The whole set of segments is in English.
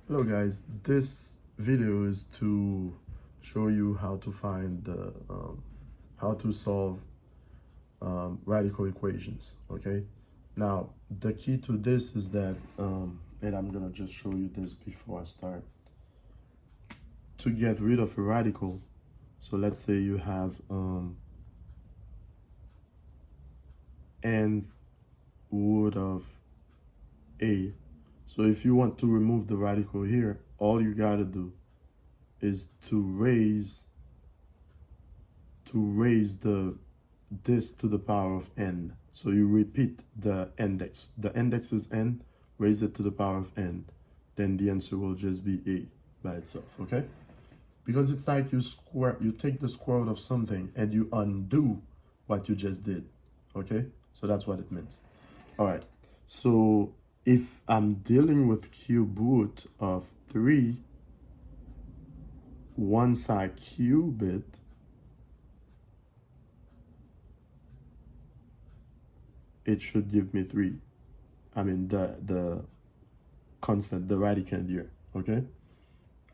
Hello guys, this video is to show you how to find how to solve radical equations. Okay, now the key to this is that and I'm gonna just show you this before I start. To get rid of a radical, so let's say you have nth root of a. So if you want to remove the radical here, all you gotta do is to raise this to the power of n. So you repeat the index. The index is n, raise it to the power of n. Then the answer will just be a by itself, okay? Because it's like you take the square root of something and you undo what you just did, okay? So that's what it means. All right, so if I'm dealing with cube root of 3, once I cube it, it should give me 3. I mean, the constant, the radicand here, okay?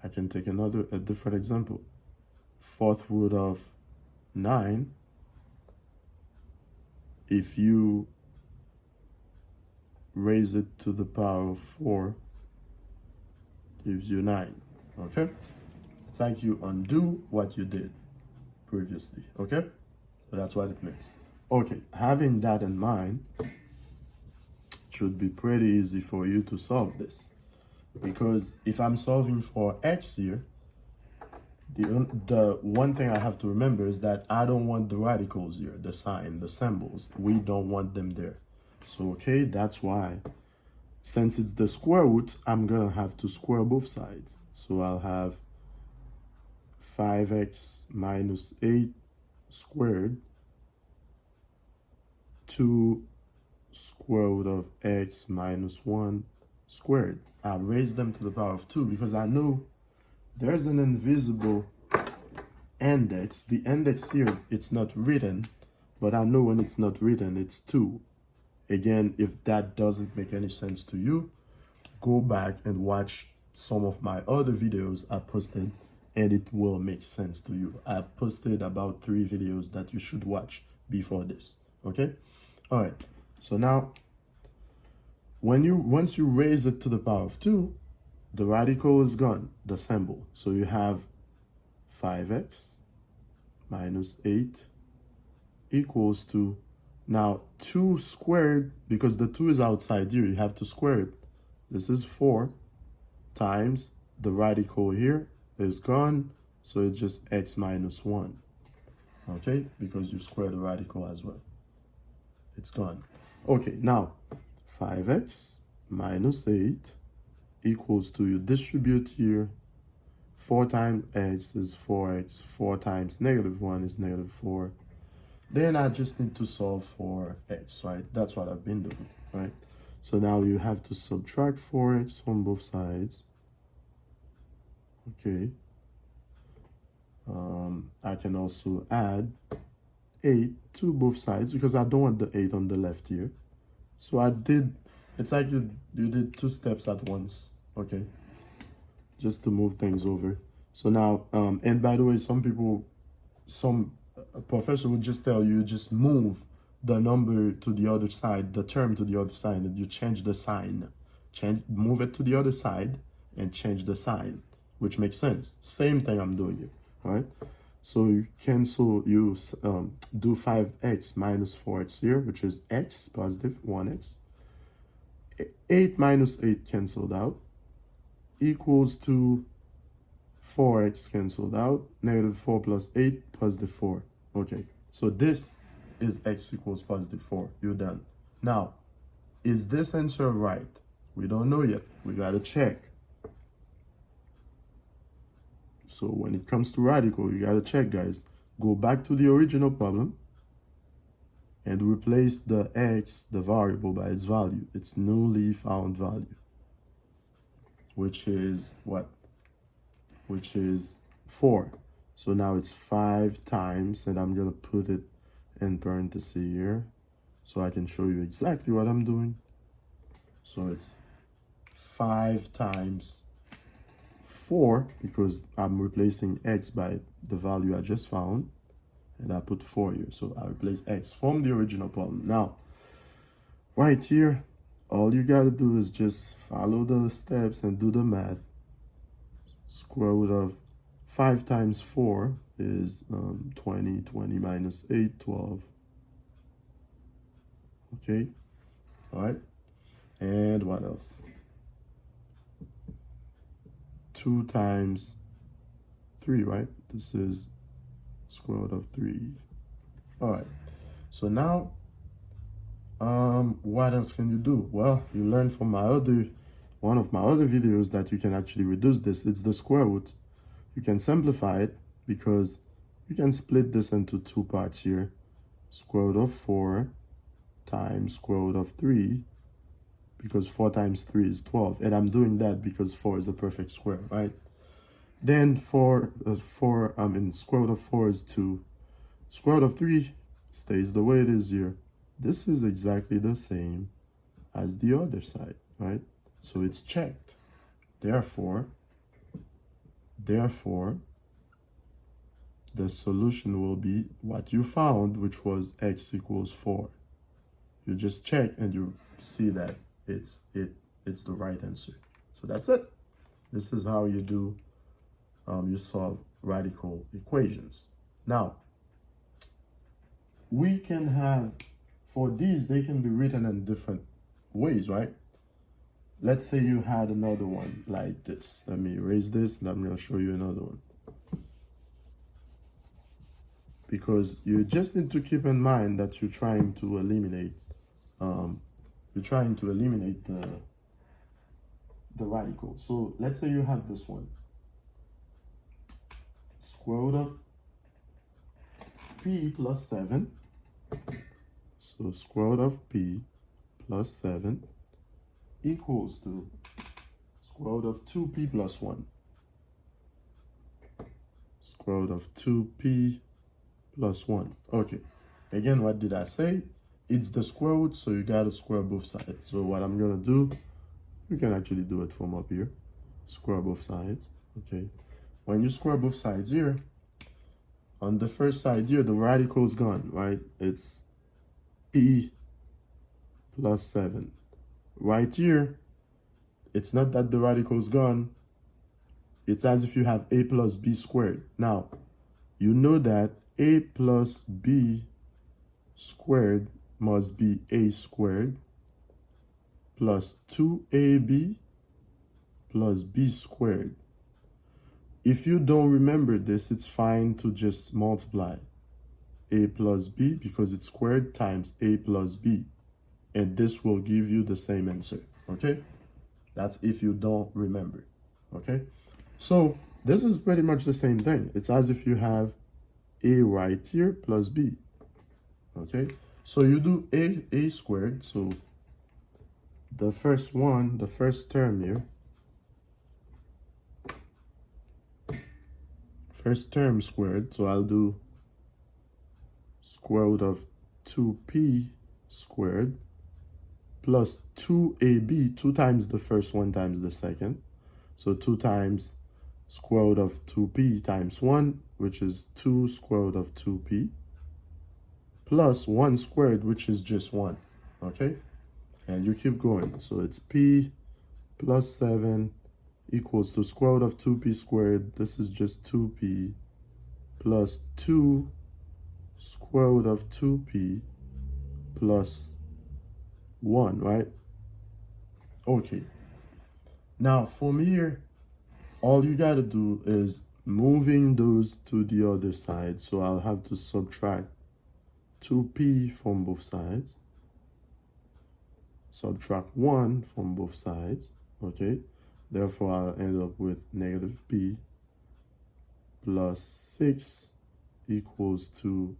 I can take a different example. 4th root of 9, if you raise it to the power of 4, gives you 9, okay? It's like you undo what you did previously, okay? So that's what it means. Okay, having that in mind, it should be pretty easy for you to solve this. Because if I'm solving for x here, the one thing I have to remember is that I don't want the radicals here, the sign, the symbols. We don't want them there. So, okay, that's why, since it's the square root, I'm gonna have to square both sides. So I'll have 5x minus 8 squared to square root of x minus 1 squared. I raise them to the power of 2 because I know there's an invisible index. The index here, it's not written, but I know when it's not written, it's 2. Again, if that doesn't make any sense to you, go back and watch some of my other videos I posted and it will make sense to you. I posted about 3 videos that you should watch before this, okay? All right, so now, once you raise it to the power of 2, the radical is gone, the symbol. So you have 5x minus 8 equals to, now 2 squared, because the 2 is outside here, you have to square it. This is 4 times the radical here is gone, so it's just x minus 1, okay? Because you square the radical as well. It's gone. Okay, now 5x minus 8 equals to, you distribute here, 4 times x is 4x, 4 times negative 1 is negative 4. Then I just need to solve for x, right? That's what I've been doing, right? So now you have to subtract 4x on both sides. Okay. I can also add 8 to both sides because I don't want the 8 on the left here. So it's like you did 2 steps at once, okay? Just to move things over. So now, and by the way, some professor would just tell you, just move the number to the other side, the term to the other side, and you change the sign. Move it to the other side and change the sign, which makes sense. Same thing I'm doing here, all right? So you cancel, do 5x minus 4x here, which is x, positive 1x. 8 minus 8 canceled out, equals to 4x canceled out, negative 4 plus 8, positive 4. Okay, so this is x equals positive 4. You're done. Now, is this answer right? We don't know yet. We gotta check. So when it comes to radical, you gotta check, guys. Go back to the original problem and replace the x, the variable, by its value. Its newly found value, which is what? Which is 4. So now it's 5 times, and I'm gonna put it in parentheses here so I can show you exactly what I'm doing. So it's 5 times 4 because I'm replacing x by the value I just found, and I put 4 here. So I replace x from the original problem. Now, right here, all you got to do is just follow the steps and do the math. Square root of 5 times 4 is 20. 20 minus 8, 12. Okay, all right. And what else? 2 times 3, right? This is square root of 3. All right. So now, what else can you do? Well, you learned from one of my other videos that you can actually reduce this. It's the square root. You can simplify it because you can split this into 2 parts here. Square root of 4 times square root of 3, because 4 times 3 is 12. And I'm doing that because 4 is a perfect square, right? Then square root of 4 is 2. Square root of 3 stays the way it is here. This is exactly the same as the other side, right? So it's checked. Therefore, the solution will be what you found, which was x equals 4. You just check and you see that it's the right answer. So that's it. This is how you do you solve radical equations. Now, we can have, for these, they can be written in different ways, right? Let's say you had another one like this. Let me erase this and I'm going to show you another one. Because you just need to keep in mind that you're trying to eliminate the radical. So let's say you have this one. Square root of p plus 7. So square root of p plus 7 equals to square root of 2p plus 1. Square root of 2p plus 1. Okay. Again, what did I say? It's the square root, so you got to square both sides. So what I'm going to do, you can actually do it from up here. Square both sides. Okay. When you square both sides here, on the first side here, the radical is gone, right? It's p plus 7. Right here, it's not that the radical is gone. It's as if you have a plus b squared. Now, you know that a plus b squared must be a squared plus 2ab plus b squared. If you don't remember this, it's fine to just multiply a plus b because it's squared times a plus b. And this will give you the same answer, okay? That's if you don't remember, okay? So this is pretty much the same thing. It's as if you have a right here plus b, okay? So you do a squared, so the first term here, first term squared, so I'll do square root of 2p squared plus 2ab, 2 times the first, 1 times the second. So 2 times square root of 2p times 1, which is 2 square root of 2p, plus 1 squared, which is just 1, okay? And you keep going. So it's p plus 7 equals to square root of 2p squared. This is just 2p plus 2 square root of 2p plus 1, right? Okay. Now, from here, all you got to do is moving those to the other side. So I'll have to subtract 2p from both sides. Subtract 1 from both sides, okay? Therefore, I'll end up with negative p plus 6 equals to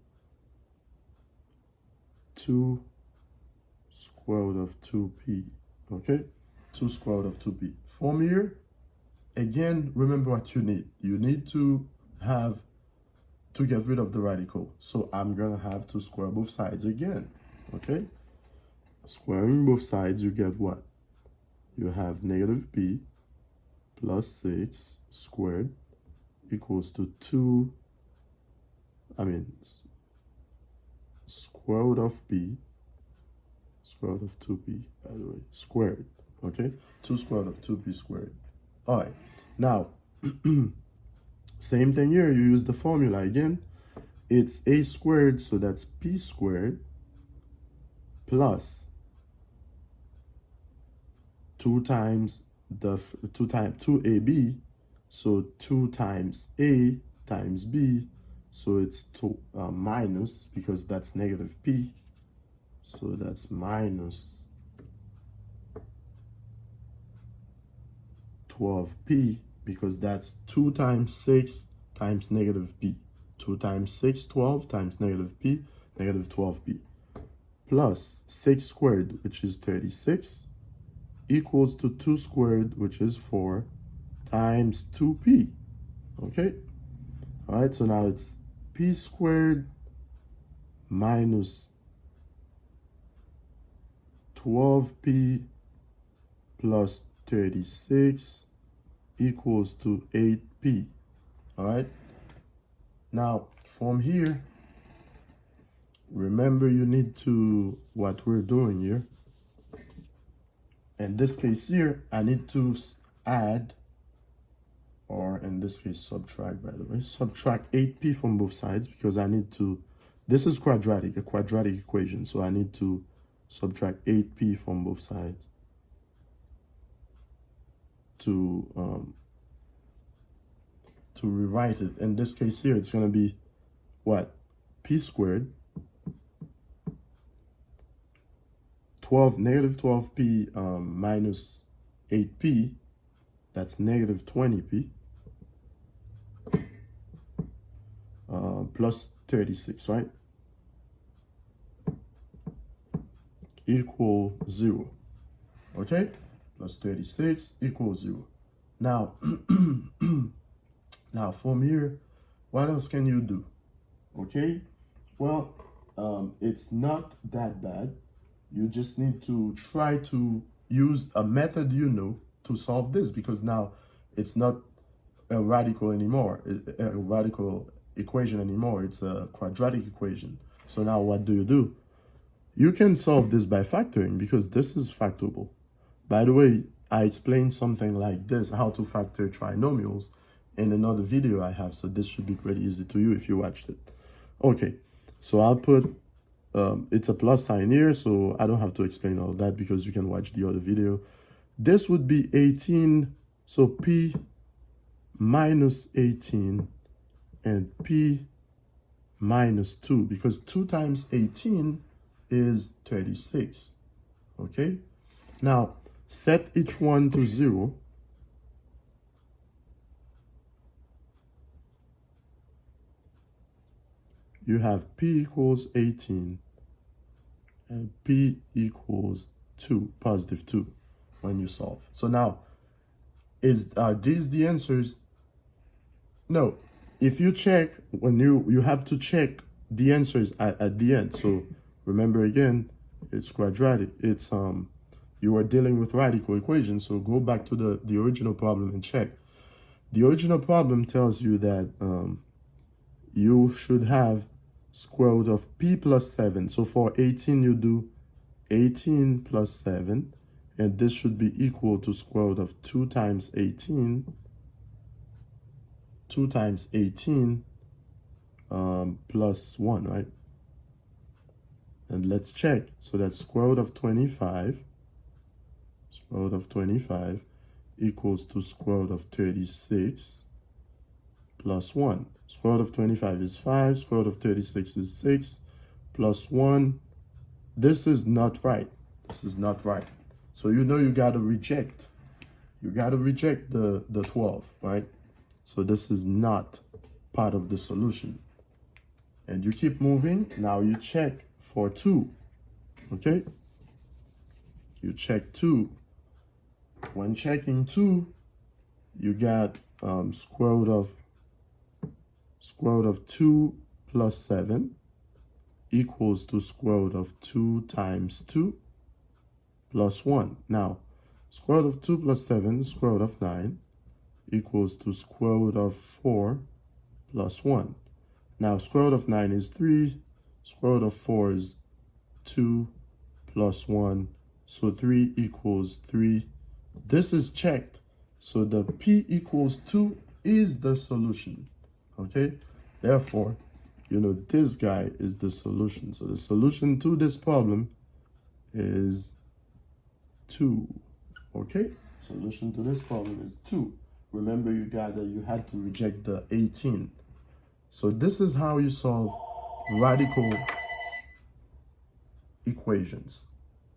2 square root of 2p, okay? 2 square root of 2p. From here, again, remember what you need. You need to get rid of the radical. So I'm going to have to square both sides again, okay? Squaring both sides, you get what? You have negative p plus 6 squared equals to 2, square root of p, square root of 2p, by the way, squared, okay? 2 square root of 2p squared. All right, now, same thing here, you use the formula again. It's a squared, so that's p squared plus 2 times 2ab, so 2 times a times b, so it's 2 minus, because that's negative p, so that's minus 12p, because that's 2 times 6 times negative p. 2 times 6, 12 times negative p, negative 12p, plus 6 squared, which is 36, equals to 2 squared, which is 4, times 2p, okay? All right, so now it's p squared minus 12p plus 36 equals to 8p, all right? Now, from here, remember you need to, what we're doing here, in this case here, I need to add, or in this case, subtract, by the way, subtract 8p from both sides, because I need to, this is quadratic, a quadratic equation, so I need to subtract 8p from both sides to rewrite it. In this case here, it's going to be what? P squared, negative 12p minus 8p, that's negative 20p, plus 36, right? Equal 0, okay? Plus 36 equals 0. Now, now from here, what else can you do? Okay, well, it's not that bad. You just need to try to use a method you know to solve this, because now it's not a radical anymore, a radical equation anymore. It's a quadratic equation. So now what do? You can solve this by factoring, because this is factorable. By the way, I explained something like this, how to factor trinomials, in another video I have, so this should be pretty easy to you if you watched it. Okay, so I'll put, it's a plus sign here, so I don't have to explain all that because you can watch the other video. This would be 18, so p minus 18 and p minus 2, because 2 times 18 is 36, okay? Now, set each one to 0. You have p equals 18 and p equals 2, positive 2, when you solve. So now, are these the answers? No. If you check, when you have to check the answers at the end. So remember again, it's quadratic. It's you are dealing with radical equations. So go back to the original problem and check. The original problem tells you that you should have square root of p plus 7. So for 18, you do 18 plus 7. And this should be equal to square root of 2 times 18. 2 times 18 plus 1, right? And let's check. So that's square root of 25. Square root of 25 equals to square root of 36 plus 1. Square root of 25 is 5. Square root of 36 is 6 plus 1. This is not right. This is not right. So you know you got to reject. You got to reject the 12, right? So this is not part of the solution. And you keep moving. Now you check for 2, okay? You check 2. When checking 2, you got square root of 2 plus 7 equals to square root of 2 times 2 plus 1. Now, square root of 2 plus 7 is square root of 9. equals to square root of 4 plus 1. Now, square root of 9 is 3. Square root of 4 is 2 plus 1. So 3 equals 3. This is checked. So the P equals 2 is the solution. Okay? Therefore, this guy is the solution. So the solution to this problem is 2. Okay? Solution to this problem is 2. Remember, you had to reject the 18. So this is how you solve radical equations.